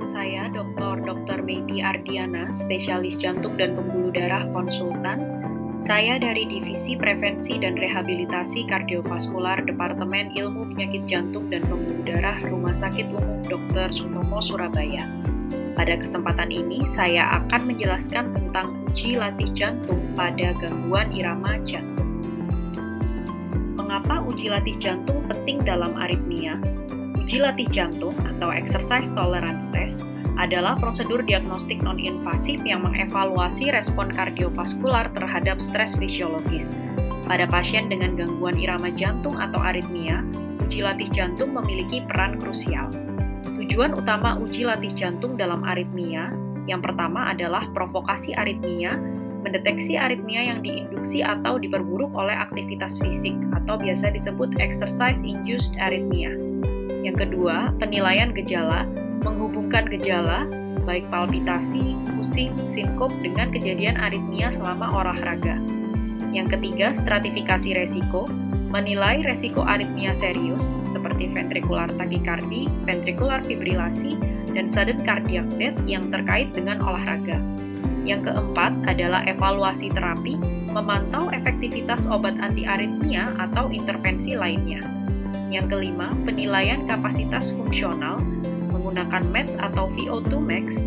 Saya Dr. Meiti Ardiana, spesialis jantung dan pembuluh darah konsultan. Saya dari Divisi Prevensi dan Rehabilitasi Kardiovaskular Departemen Ilmu Penyakit Jantung dan Pembuluh Darah Rumah Sakit Umum Dr. Sutomo Surabaya. Pada kesempatan ini, saya akan menjelaskan tentang uji latih jantung pada gangguan irama jantung. Mengapa uji latih jantung penting dalam aritmia? Uji latih jantung atau exercise tolerance test adalah prosedur diagnostik non-invasif yang mengevaluasi respon kardiovaskular terhadap stres fisiologis. Pada pasien dengan gangguan irama jantung atau aritmia, uji latih jantung memiliki peran krusial. Tujuan utama uji latih jantung dalam aritmia, yang pertama adalah provokasi aritmia, mendeteksi aritmia yang diinduksi atau diperburuk oleh aktivitas fisik atau biasa disebut exercise-induced arrhythmia. Yang kedua, penilaian gejala, menghubungkan gejala, baik palpitasi, pusing, sinkop dengan kejadian aritmia selama olahraga. Yang ketiga, stratifikasi resiko, menilai resiko aritmia serius, seperti ventricular tachycardia, ventricular fibrilasi, dan sudden cardiac death yang terkait dengan olahraga. Yang keempat adalah evaluasi terapi, memantau efektivitas obat anti-aritmia atau intervensi lainnya. Yang kelima, penilaian kapasitas fungsional menggunakan METS atau VO2 max,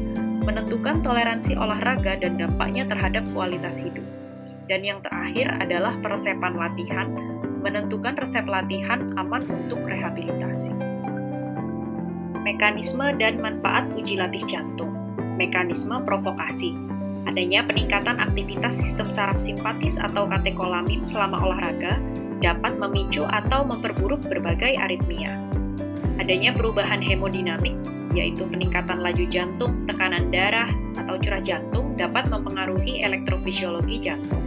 menentukan toleransi olahraga dan dampaknya terhadap kualitas hidup. Dan yang terakhir adalah peresepan latihan, menentukan resep latihan aman untuk rehabilitasi. Mekanisme dan manfaat uji latih jantung. Mekanisme provokasi. Adanya peningkatan aktivitas sistem saraf simpatis atau katekolamin selama olahraga dapat memicu atau memperburuk berbagai aritmia. Adanya perubahan hemodinamik, yaitu peningkatan laju jantung, tekanan darah, atau curah jantung dapat mempengaruhi elektrofisiologi jantung.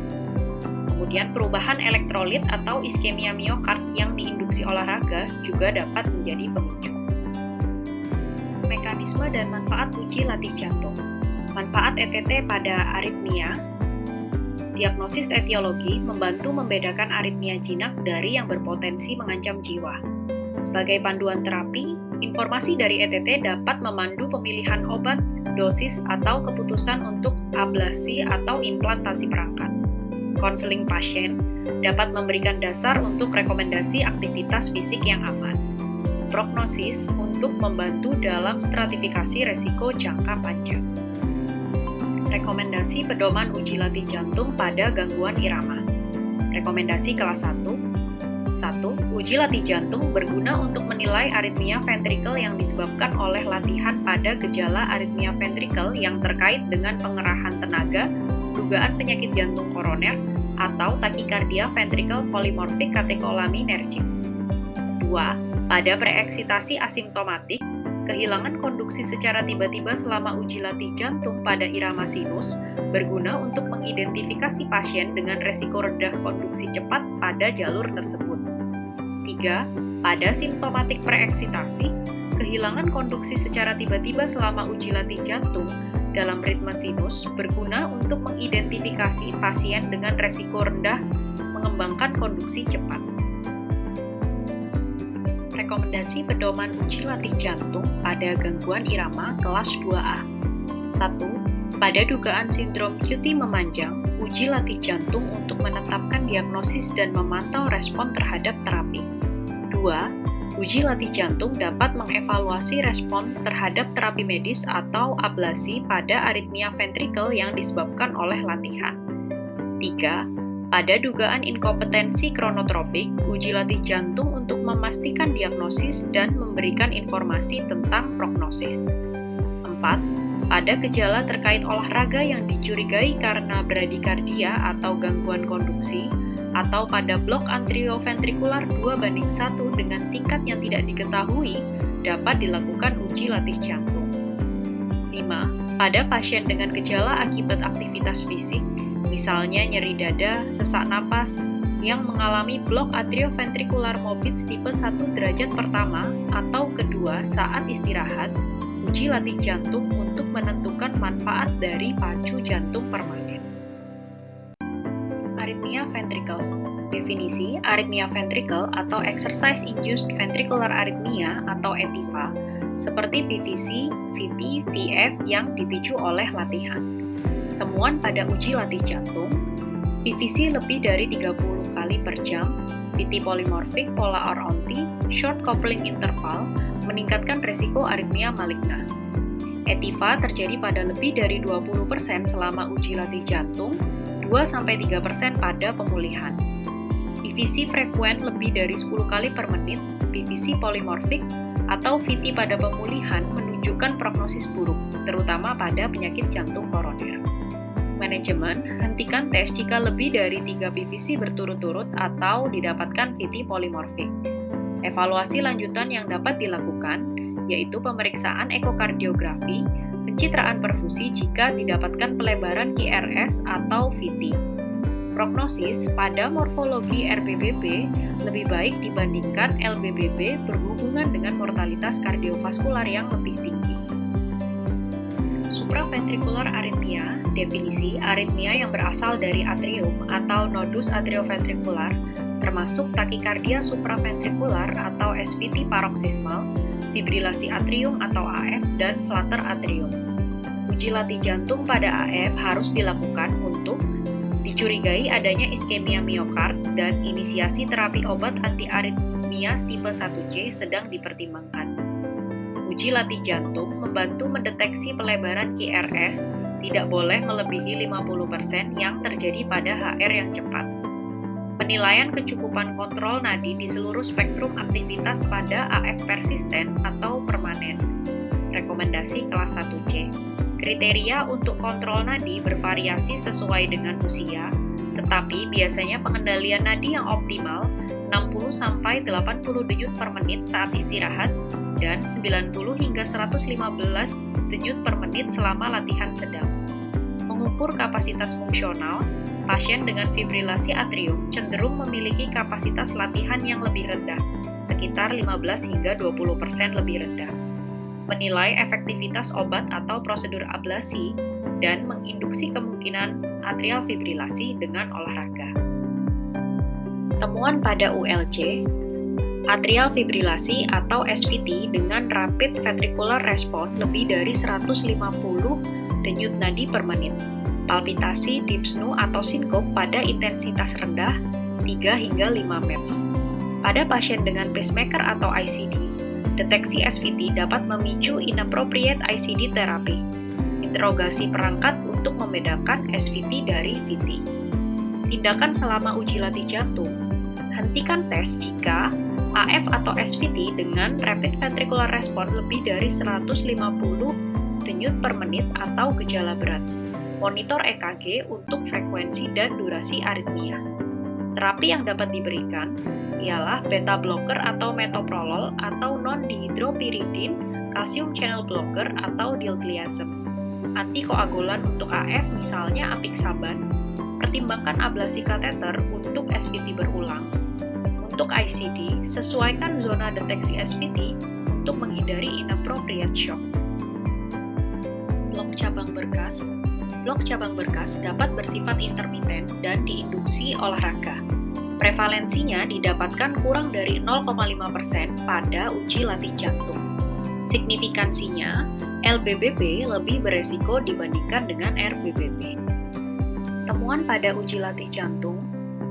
Kemudian perubahan elektrolit atau iskemia miokard yang diinduksi olahraga juga dapat menjadi pemicu. Mekanisme dan manfaat uji latih jantung. Manfaat ETT pada aritmia. Diagnosis etiologi membantu membedakan aritmia jinak dari yang berpotensi mengancam jiwa. Sebagai panduan terapi, informasi dari ETT dapat memandu pemilihan obat, dosis, atau keputusan untuk ablasi atau implantasi perangkat. Konseling pasien dapat memberikan dasar untuk rekomendasi aktivitas fisik yang aman. Prognosis untuk membantu dalam stratifikasi resiko jangka panjang. Rekomendasi pedoman uji latih jantung pada gangguan irama. Rekomendasi kelas 1. 1. Uji latih jantung berguna untuk menilai aritmia ventrikel yang disebabkan oleh latihan pada gejala aritmia ventrikel yang terkait dengan pengerahan tenaga, dugaan penyakit jantung koroner, atau takikardia ventrikel polymorphic katekolaminergic. 2. Pada preeksitasi asimptomatik, kehilangan konduksi secara tiba-tiba selama uji latih jantung pada irama sinus berguna untuk mengidentifikasi pasien dengan resiko rendah konduksi cepat pada jalur tersebut. 3. Pada simptomatik preeksitasi, kehilangan konduksi secara tiba-tiba selama uji latih jantung dalam ritme sinus berguna untuk mengidentifikasi pasien dengan resiko rendah mengembangkan konduksi cepat. Rekomendasi pedoman uji latih jantung pada gangguan irama kelas 2A. 1. Pada dugaan sindrom QT memanjang, uji latih jantung untuk menetapkan diagnosis dan memantau respon terhadap terapi. 2. Uji latih jantung dapat mengevaluasi respon terhadap terapi medis atau ablasi pada aritmia ventrikel yang disebabkan oleh latihan. 3. Pada dugaan inkompetensi kronotropik, uji latih jantung untuk memastikan diagnosis dan memberikan informasi tentang prognosis. 4. Pada gejala terkait olahraga yang dicurigai karena bradikardia atau gangguan konduksi, atau pada blok antrioventrikular 2:1 dengan tingkat yang tidak diketahui, dapat dilakukan uji latih jantung. 5. Pada pasien dengan gejala akibat aktivitas fisik, misalnya nyeri dada, sesak napas, yang mengalami blok atrioventrikular morbid tipe 1 derajat pertama atau kedua saat istirahat, uji latih jantung untuk menentukan manfaat dari pacu jantung permanen. Aritmia ventricle. Definisi aritmia ventricle atau exercise-induced ventricular arrhythmia atau ETIVA seperti PVC, VT, VF yang dipicu oleh latihan. Temuan pada uji latih jantung, PVC lebih dari 30 kali per jam, VT polymorphic pola R-only, short coupling interval, meningkatkan resiko aritmia maligna. ETIFA terjadi pada lebih dari 20% selama uji latih jantung, 2-3% pada pemulihan. PVC frekuen lebih dari 10 kali per menit, PVC polymorphic, atau VT pada pemulihan menunjukkan prognosis buruk, terutama pada penyakit jantung koroner. Manajemen, hentikan tes jika lebih dari 3 PVC berturut-turut atau didapatkan VT polymorphic. Evaluasi lanjutan yang dapat dilakukan, yaitu pemeriksaan ekokardiografi, pencitraan perfusi jika didapatkan pelebaran QRS atau VT. Prognosis pada morfologi RBBB lebih baik dibandingkan LBBB berhubungan dengan mortalitas kardiovaskular yang lebih tinggi. Supraventrikular aritmia, definisi aritmia yang berasal dari atrium atau nodus atrioventrikular, termasuk takikardia supraventrikular atau SVT paroksismal, fibrilasi atrium atau AF, dan flutter atrium. Uji latih jantung pada AF harus dilakukan untuk dicurigai adanya iskemia miokard dan inisiasi terapi obat antiaritmia tipe 1C sedang dipertimbangkan. Uji latih jantung membantu mendeteksi pelebaran QRS tidak boleh melebihi 50% yang terjadi pada HR yang cepat. Penilaian kecukupan kontrol nadi di seluruh spektrum aktivitas pada AF persisten atau permanen. Rekomendasi kelas 1C. Kriteria untuk kontrol nadi bervariasi sesuai dengan usia, tetapi biasanya pengendalian nadi yang optimal 60-80 denyut per menit saat istirahat dan 90 hingga 115 denyut per menit selama latihan sedang. Mengukur kapasitas fungsional, pasien dengan fibrilasi atrium cenderung memiliki kapasitas latihan yang lebih rendah, sekitar 15 hingga 20% lebih rendah. Menilai efektivitas obat atau prosedur ablasi, dan menginduksi kemungkinan atrial fibrilasi dengan olahraga. Temuan pada ULC, atrial fibrilasi atau SVT dengan rapid ventricular response lebih dari 150 denyut nadi per menit, palpitasi dyspnea atau sinkop pada intensitas rendah 3 hingga 5 Mets. Pada pasien dengan pacemaker atau ICD, deteksi SVT dapat memicu inappropriate ICD terapi. Interogasi perangkat untuk membedakan SVT dari VT. Tindakan selama uji latih jantung. Hentikan tes jika AF atau SVT dengan rapid ventricular response lebih dari 150 denyut per menit atau gejala berat. Monitor EKG untuk frekuensi dan durasi aritmia. Terapi yang dapat diberikan ialah beta blocker atau metoprolol atau non-dihydropyridine, calcium channel blocker atau diltiazem. Antikoagulan untuk AF misalnya apixaban. Pertimbangkan ablasi kateter untuk SVT berulang. Untuk ICD, sesuaikan zona deteksi SVT untuk menghindari inappropriate shock. Blok cabang berkas. Blok cabang berkas dapat bersifat intermiten dan diinduksi olahraga. Prevalensinya didapatkan kurang dari 0,5% pada uji latih jantung. Signifikansinya, LBBB lebih beresiko dibandingkan dengan RBBB. Temuan pada uji latih jantung,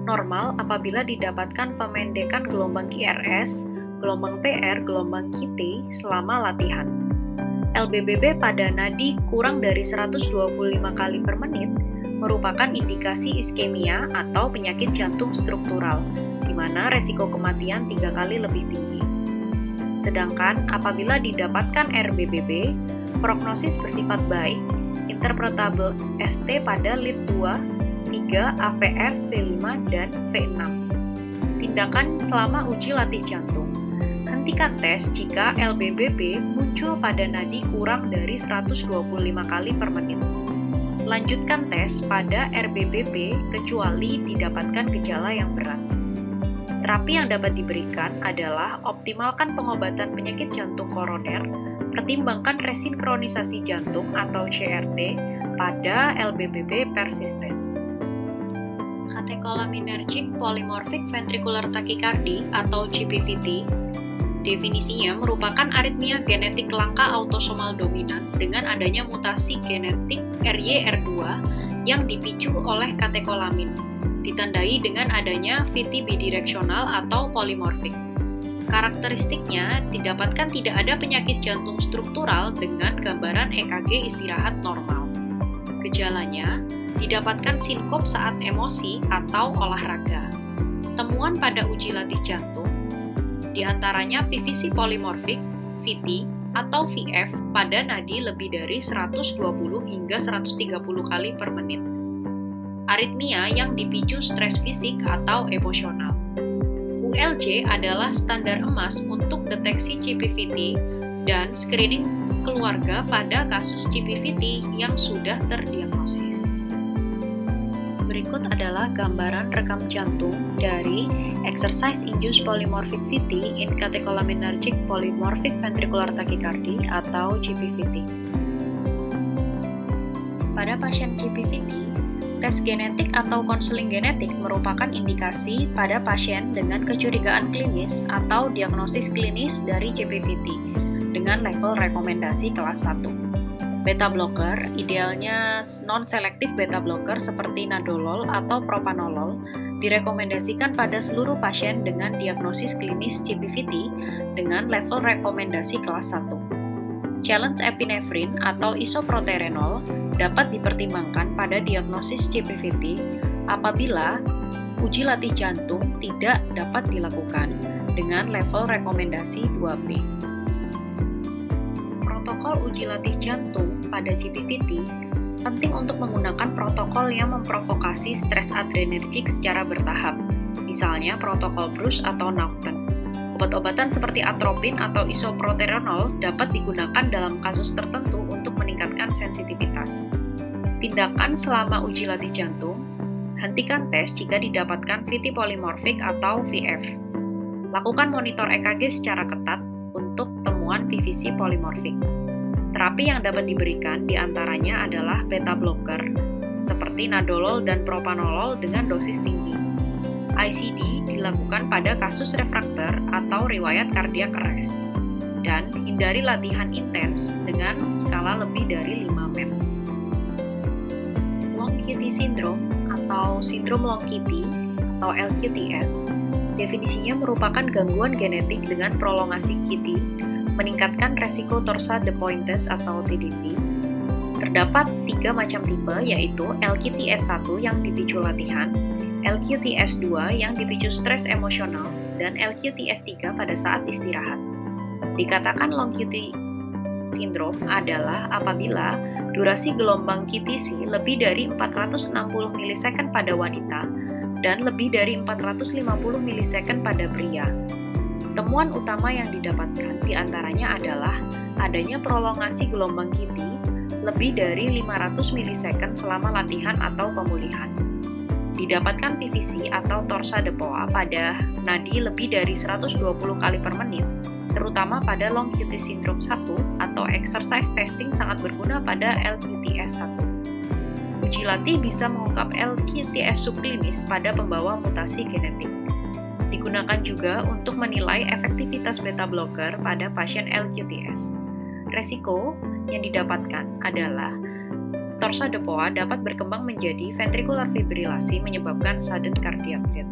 normal apabila didapatkan pemendekan gelombang QRS, gelombang PR, gelombang QT selama latihan. LBBB pada nadi kurang dari 125 kali per menit merupakan indikasi iskemia atau penyakit jantung struktural, di mana resiko kematian 3 kali lebih tinggi. Sedangkan apabila didapatkan RBBB, prognosis bersifat baik, interpretable ST pada lead 2, 3, AVF, V5, dan V6. Tindakan selama uji latih jantung. Hentikan tes jika LBBB muncul pada nadi kurang dari 125 kali per menit. Lanjutkan tes pada RBBB kecuali didapatkan gejala yang berat. Terapi yang dapat diberikan adalah optimalkan pengobatan penyakit jantung koroner, pertimbangkan resinkronisasi jantung atau CRT pada LBBB persisten. Katekolaminergic polymorphic ventricular tachycardia atau CPVT Definisinya merupakan aritmia genetik langka autosomal dominan dengan adanya mutasi genetik RYR2 yang dipicu oleh katekolamin, ditandai dengan adanya VT bidireksional atau polimorfik. Karakteristiknya didapatkan tidak ada penyakit jantung struktural dengan gambaran EKG istirahat normal. Gejalanya didapatkan sinkop saat emosi atau olahraga. Temuan pada uji latih jantung di antaranya PVC polimorfik, VT, atau VF pada nadi lebih dari 120 hingga 130 kali per menit. Aritmia yang dipicu stres fisik atau emosional. ULJ adalah standar emas untuk deteksi CPVT dan screening keluarga pada kasus CPVT yang sudah terdiagnosis. Berikut adalah gambaran rekam jantung dari Exercise-Induced Polymorphic VT in Catecholaminergic Polymorphic Ventricular Tachycardia atau CPVT. Pada pasien CPVT, tes genetik atau konseling genetik merupakan indikasi pada pasien dengan kecurigaan klinis atau diagnosis klinis dari CPVT dengan level rekomendasi kelas 1. Beta blocker, idealnya non-selektif beta blocker seperti nadolol atau propanolol, direkomendasikan pada seluruh pasien dengan diagnosis klinis CPVT dengan level rekomendasi kelas 1. Challenge epinefrin atau isoproterenol dapat dipertimbangkan pada diagnosis CPVT apabila uji latih jantung tidak dapat dilakukan dengan level rekomendasi 2B. Protokol uji latih jantung pada CPVT penting untuk menggunakan protokol yang memprovokasi stres adrenergik secara bertahap, misalnya protokol Bruce atau Naughton. Obat-obatan seperti atropin atau isoproterenol dapat digunakan dalam kasus tertentu untuk meningkatkan sensitivitas. Tindakan selama uji latih jantung, hentikan tes jika didapatkan VT polimorfik atau VF. Lakukan monitor EKG secara ketat untuk temuan PVC polimorfik. Terapi yang dapat diberikan diantaranya adalah beta blocker, seperti nadolol dan propanolol dengan dosis tinggi. ICD dilakukan pada kasus refrakter atau riwayat kardiak arrest. Dan hindari latihan intens dengan skala lebih dari 5 METS. Long QT syndrome atau sindrom long QT atau LQTS, definisinya merupakan gangguan genetik dengan prolongasi QT meningkatkan resiko torsa de pointes atau TDP. Terdapat 3 macam tipe, yaitu LQTS1 yang dipicu latihan, LQTS2 yang dipicu stres emosional, dan LQTS3 pada saat istirahat. Dikatakan long QT syndrome adalah apabila durasi gelombang QTC lebih dari 460 ms pada wanita dan lebih dari 450 ms pada pria. Temuan utama yang didapatkan diantaranya adalah adanya prolongasi gelombang QT lebih dari 500 ms selama latihan atau pemulihan. Didapatkan PVC atau torsa de poa pada nadi lebih dari 120 kali per menit, terutama pada long QT syndrome 1 atau exercise testing sangat berguna pada LQTS1. Uji latih bisa mengungkap LQTS subklinis pada pembawa mutasi genetik. Digunakan juga untuk menilai efektivitas beta blocker pada pasien LQTS. Resiko yang didapatkan adalah torsa de poa dapat berkembang menjadi ventricular fibrilasi menyebabkan sudden cardiac death.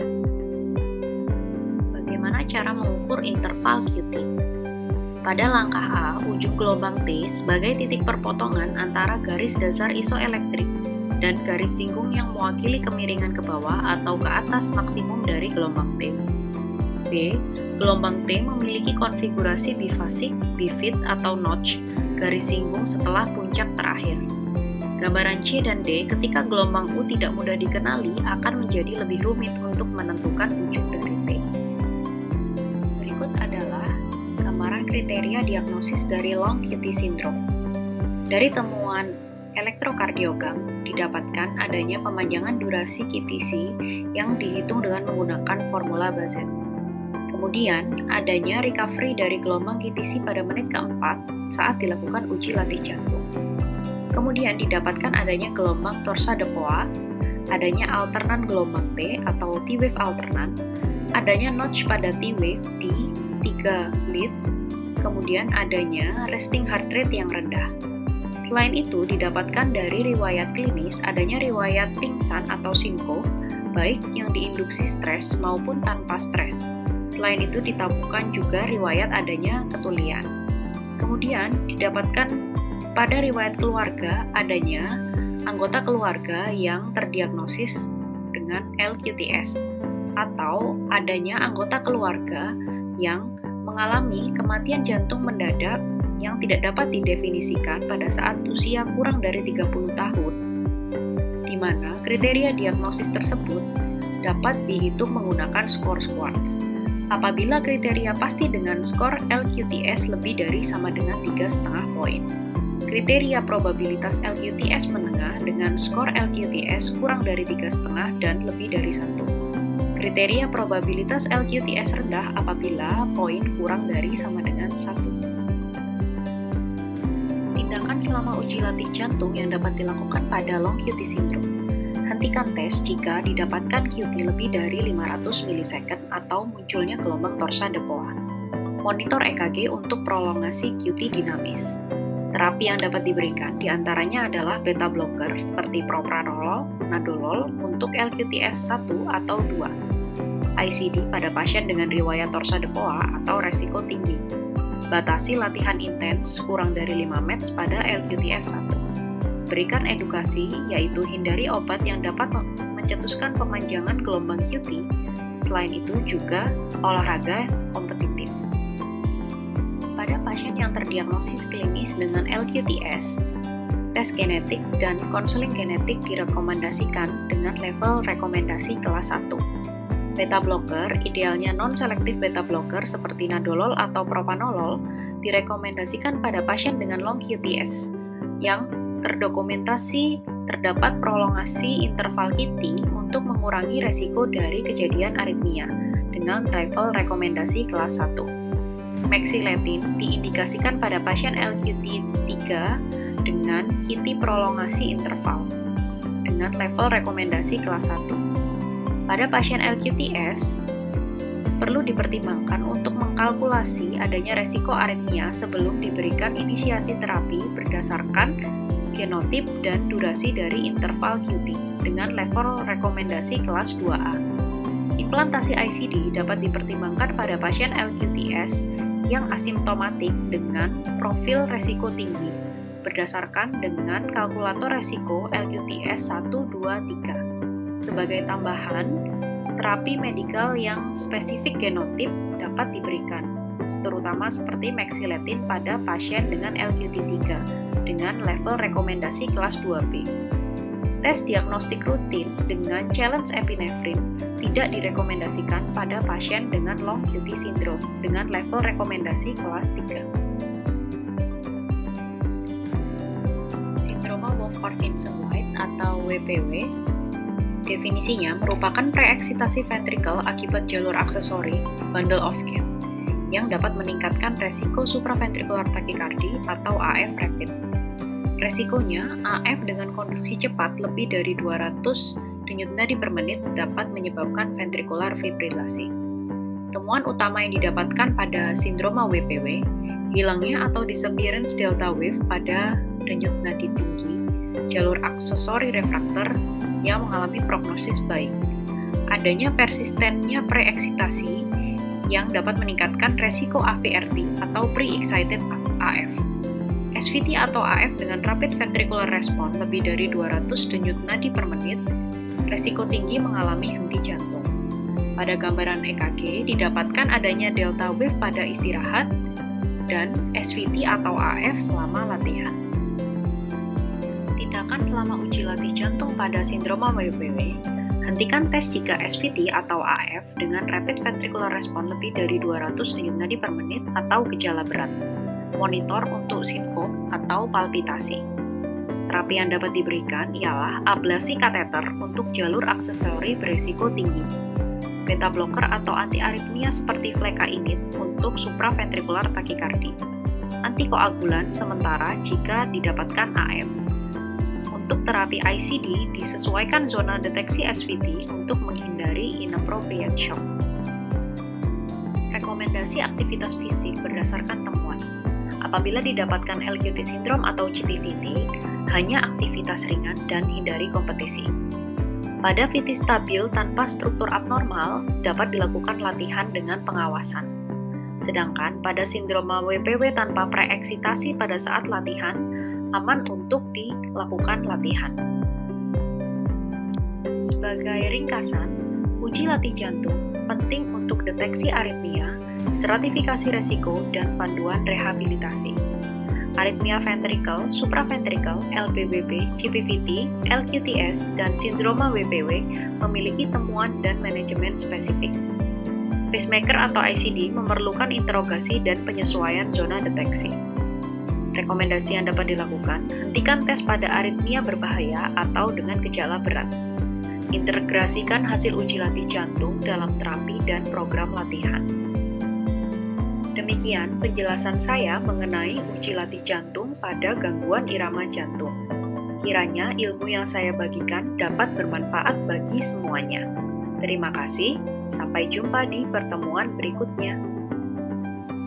Bagaimana cara mengukur interval QT? Pada langkah A, ujung gelombang T sebagai titik perpotongan antara garis dasar isoelektrik dan garis singgung yang mewakili kemiringan ke bawah atau ke atas maksimum dari gelombang T. B. Gelombang T memiliki konfigurasi bifasik, bifid, atau notch, garis singgung setelah puncak terakhir. Gambaran C dan D ketika gelombang U tidak mudah dikenali akan menjadi lebih rumit untuk menentukan ujung dari T. Berikut adalah gambaran kriteria diagnosis dari long QT syndrome. Dari temuan elektrokardiogram didapatkan adanya pemanjangan durasi QTC yang dihitung dengan menggunakan formula Bazet. Kemudian, adanya recovery dari gelombang QTC pada menit keempat saat dilakukan uji latih jantung. Kemudian didapatkan adanya gelombang torsa de poa, adanya alternan gelombang T atau T-wave alternan, adanya notch pada T-wave D, 3 lead, kemudian adanya resting heart rate yang rendah. Selain itu, didapatkan dari riwayat klinis adanya riwayat pingsan atau sinko, baik yang diinduksi stres maupun tanpa stres. Selain itu, ditemukan juga riwayat adanya ketulian. Kemudian, didapatkan pada riwayat keluarga adanya anggota keluarga yang terdiagnosis dengan LQTS atau adanya anggota keluarga yang mengalami kematian jantung mendadak yang tidak dapat didefinisikan pada saat usia kurang dari 30 tahun, di mana kriteria diagnosis tersebut dapat dihitung menggunakan skor Schwartz. Apabila kriteria pasti dengan skor LQTS lebih dari sama dengan 3,5 poin. Kriteria probabilitas LQTS menengah dengan skor LQTS kurang dari 3,5 dan lebih dari 1. Kriteria probabilitas LQTS rendah apabila poin kurang dari sama dengan 1. Tindakan selama uji latih jantung yang dapat dilakukan pada long QT syndrome. Hentikan tes jika didapatkan QT lebih dari 500 ms atau munculnya gelombang torsa de Poa. Monitor EKG untuk prolongasi QT dinamis. Terapi yang dapat diberikan diantaranya adalah beta blocker seperti propranolol, nadolol untuk LQTS 1 atau 2. ICD pada pasien dengan riwayat torsa de Poa atau resiko tinggi. Batasi latihan intens kurang dari 5 mets pada LQTS 1. Berikan edukasi, yaitu hindari obat yang dapat mencetuskan pemanjangan gelombang QT. Selain itu juga olahraga kompetitif. Pada pasien yang terdiagnosis klinis dengan LQTS, tes genetik dan konseling genetik direkomendasikan dengan level rekomendasi kelas 1. Beta blocker, idealnya non-selektif beta blocker seperti nadolol atau propanolol, direkomendasikan pada pasien dengan long QTS yang terdokumentasi terdapat prolongasi interval QT untuk mengurangi resiko dari kejadian aritmia dengan level rekomendasi kelas 1. Mexiletin diindikasikan pada pasien LQT3 dengan QT prolongasi interval dengan level rekomendasi kelas 1. Pada pasien LQTS, perlu dipertimbangkan untuk mengkalkulasi adanya resiko aritmia sebelum diberikan inisiasi terapi berdasarkan genotip dan durasi dari interval QT dengan level rekomendasi kelas 2A. Implantasi ICD dapat dipertimbangkan pada pasien LQTS yang asimptomatik dengan profil resiko tinggi berdasarkan dengan kalkulator resiko LQTS 1, 2, 3. Sebagai tambahan, terapi medikal yang spesifik genotip dapat diberikan, terutama seperti mexiletin pada pasien dengan LQT3 dengan level rekomendasi kelas 2B. Tes diagnostik rutin dengan challenge epinefrin tidak direkomendasikan pada pasien dengan long QT syndrome dengan level rekomendasi kelas 3. Sindroma Wolff-Parkinson-White atau WPW, definisinya merupakan preeksitasi ventrikel akibat jalur aksesori bundle of Kent yang dapat meningkatkan resiko supraventricular tachycardia atau AF rapid. Resikonya, AF dengan konduksi cepat lebih dari 200 denyut nadi per menit dapat menyebabkan ventricular fibrilasi. Temuan utama yang didapatkan pada sindroma WPW, hilangnya atau disappearance delta wave pada denyut nadi tinggi, jalur aksesori refraktor yang mengalami prognosis baik. Adanya persistennya preeksitasi yang dapat meningkatkan resiko AVRT atau pre-excited AF. SVT atau AF dengan rapid ventricular response lebih dari 200 denyut nadi per menit, resiko tinggi mengalami henti jantung. Pada gambaran EKG, didapatkan adanya delta wave pada istirahat dan SVT atau AF selama latihan. Tindakan selama uji latih jantung pada sindroma WPW, hentikan tes jika SVT atau AF dengan rapid ventricular response lebih dari 200 denyut nadi per menit atau gejala berat. Monitor untuk sinkop atau palpitasi. Terapi yang dapat diberikan ialah ablasi kateter untuk jalur aksesori berisiko tinggi, beta blocker atau antiaritmia seperti flecainid untuk supraventricular tachycardia, antikoagulan sementara jika didapatkan AF. Untuk terapi ICD disesuaikan zona deteksi SVT untuk menghindari inappropriate shock. Rekomendasi aktivitas fisik berdasarkan temuan. Apabila didapatkan LQT syndrome atau GPVT, hanya aktivitas ringan dan hindari kompetisi. Pada VT stabil tanpa struktur abnormal, dapat dilakukan latihan dengan pengawasan. Sedangkan pada sindroma WPW tanpa preeksitasi pada saat latihan, aman untuk dilakukan latihan. Sebagai ringkasan, uji latih jantung penting untuk deteksi aritmia, stratifikasi resiko, dan panduan rehabilitasi. Aritmia ventricle, supraventricle, LVBP, GPVT, LQTS, dan sindroma WPW memiliki temuan dan manajemen spesifik. Pacemaker atau ICD memerlukan interogasi dan penyesuaian zona deteksi. Rekomendasi yang dapat dilakukan, hentikan tes pada aritmia berbahaya atau dengan gejala berat. Integrasikan hasil uji latih jantung dalam terapi dan program latihan. Demikian penjelasan saya mengenai uji latih jantung pada gangguan irama jantung. Kiranya ilmu yang saya bagikan dapat bermanfaat bagi semuanya. Terima kasih, sampai jumpa di pertemuan berikutnya.